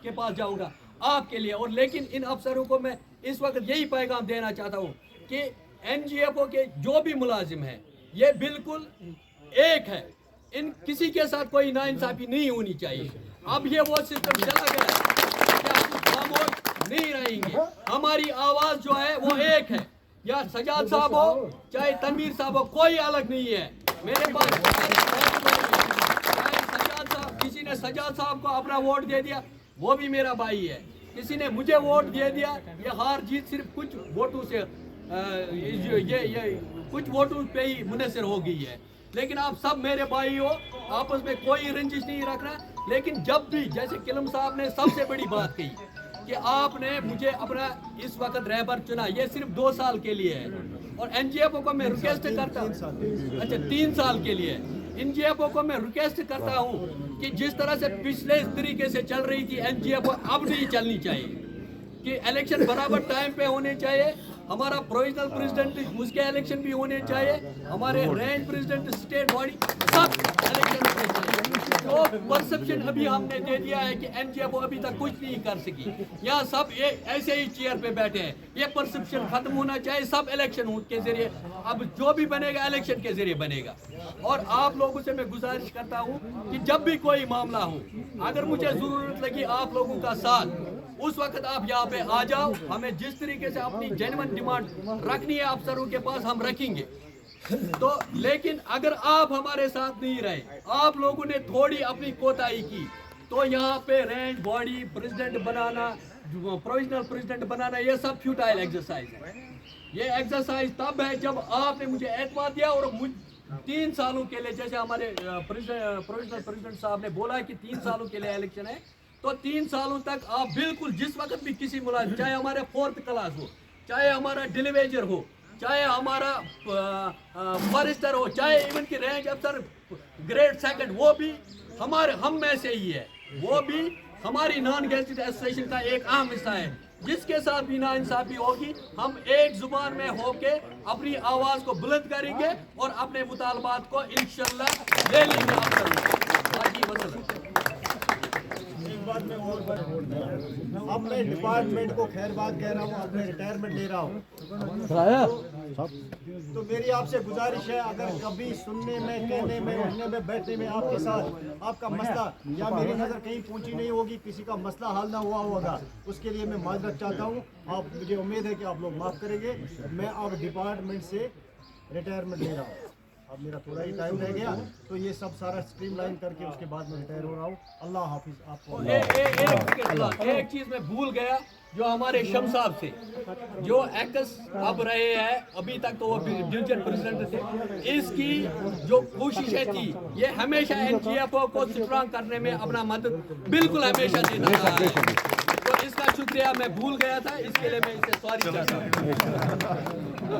के पास जाऊंगा आपके लिए। और लेकिन इन अफसरों को मैं इस वक्त यही पैगाम देना चाहता हूँ कि NGFO के जो भी मुलाजिम हैं ये बिल्कुल एक है, इन किसी के साथ कोई नाइंसाफी नहीं होनी चाहिए। अब ये वो सिस्टम चला गया कि हम खामोश नहीं रहेंगे, हमारी आवाज़ जो है वो एक है, या सजाद साहब हो चाहे तनवीर साहब हो, कोई अलग नहीं है मेरे पास। चाहे सजाद साहब, किसी ने सजाद साहब को अपना वोट दे दिया वो भी मेरा भाई है, किसी ने मुझे वोट दे दिया, ये हार जीत सिर्फ कुछ वोटों से ये कुछ वोटों पे ही मुनहसर हो गई है। लेकिन आप सब मेरे भाई हो, आपस में कोई रंजिश नहीं रखना। लेकिन जब भी, जैसे किलम साहब ने सबसे बड़ी बात कही कि आपने मुझे अपना इस वक्त रहबर चुना, ये सिर्फ 2 साल के लिए है। और NGFO को मैं रिक्वेस्ट करता हूँ, अच्छा 3 साल के लिए, NGFO को मैं रिक्वेस्ट करता हूँ कि जिस तरह से पिछले तरीके से चल रही थी NGFO अब नहीं चलनी चाहिए, कि इलेक्शन बराबर टाइम पे होने चाहिए। हमारा प्रोविजनल प्रेसिडेंट उसके इलेक्शन भी होने चाहिए, हमारे रेंज प्रेसिडेंट, स्टेट बॉडी सब इलेक्शन होने चाहिए। तो परसेप्शन अभी हमने दे दिया है कि NGFO अभी तक कुछ नहीं कर सकी, यहाँ सब ऐसे ही चेयर पे बैठे हैं। ये परसेप्शन खत्म होना चाहिए, सब इलेक्शन के जरिए, अब जो भी बनेगा इलेक्शन के जरिए बनेगा। और आप लोगों से मैं गुजारिश करता हूँ कि जब भी कोई मामला हो, अगर मुझे जरूरत लगी आप लोगों का साथ, उस वक्त आप यहाँ पे आ जाओ। हमें जिस तरीके से अपनी जेन्युइन डिमांड रखनी है अफसरों के पास हम रखेंगे। तो लेकिन अगर आप हमारे साथ नहीं रहे, आप लोगों ने थोड़ी अपनी कोताही की, तो यहाँ पे रेंज बॉडी प्रेसिडेंट बनाना, प्रोविजनल प्रेसिडेंट बनाना, ये सब फ्यूटाइल एक्सरसाइज है। ये एक्सरसाइज तब है जब आपने मुझे एतमाद दिया और 3 सालों के लिए, जैसे हमारे प्रोविजनल प्रेसिडेंट साहब ने बोला कि 3 सालों के लिए इलेक्शन है, तो 3 सालों तक आप बिल्कुल जिस वक्त भी किसी मुलाजिम, चाहे हमारे 4th क्लास हो, चाहे हमारा डिलीवेजर हो, चाहे हमारा फॉरेस्टर हो, चाहे इवन की रेंज अफसर ग्रेड 2, वो भी हम में से ही है, वो भी हमारी नॉन गैजेटेड एसोसिएशन का एक अहम हिस्सा है। जिसके साथ भी नाइंसाफी होगी, हम एक जुबान में होके अपनी आवाज़ को बुलंद करेंगे और अपने मुतालबात को इंशाल्लाह ले लेंगे आप। एक बात मैं और अब मैं डिपार्टमेंट को खैरबाद कह रहा हूँ, अब मैं रिटायरमेंट ले रहा हूँ। तो मेरी आपसे गुजारिश है, अगर कभी सुनने में, कहने में, उठने में, बैठने में आपके साथ आपका मसला या मेरी नज़र कहीं पहुँची नहीं होगी, किसी का मसला हल ना हुआ होगा, उसके लिए मैं माजरत चाहता हूँ। आप, मुझे उम्मीद है कि आप लोग माफ़ करेंगे। मैं अब डिपार्टमेंट से रिटायरमेंट ले रहा हूँ। अब मेरा थोड़ा ही टाइम रह गया, तो ये सब सारा स्ट्रीमलाइन करके उसके बाद मैं रिटायर हो रहा हूँ। अल्लाह हाफिज़। आपको एक चीज़ मैं भूल गया, जो हमारे शम साहब थे, जो एक्स अब रहे हैं, अभी तक तो वो डिवीजन प्रेसिडेंट थे, इसकी जो कोशिशें थी, ये हमेशा NGFO को स्ट्रांग करने में अपना मदद बिल्कुल हमेशा देता रहा है। तो इसका शुक्रिया मैं भूल गया था, इसके लिए मैं इसे सॉरी चाहता हूँ।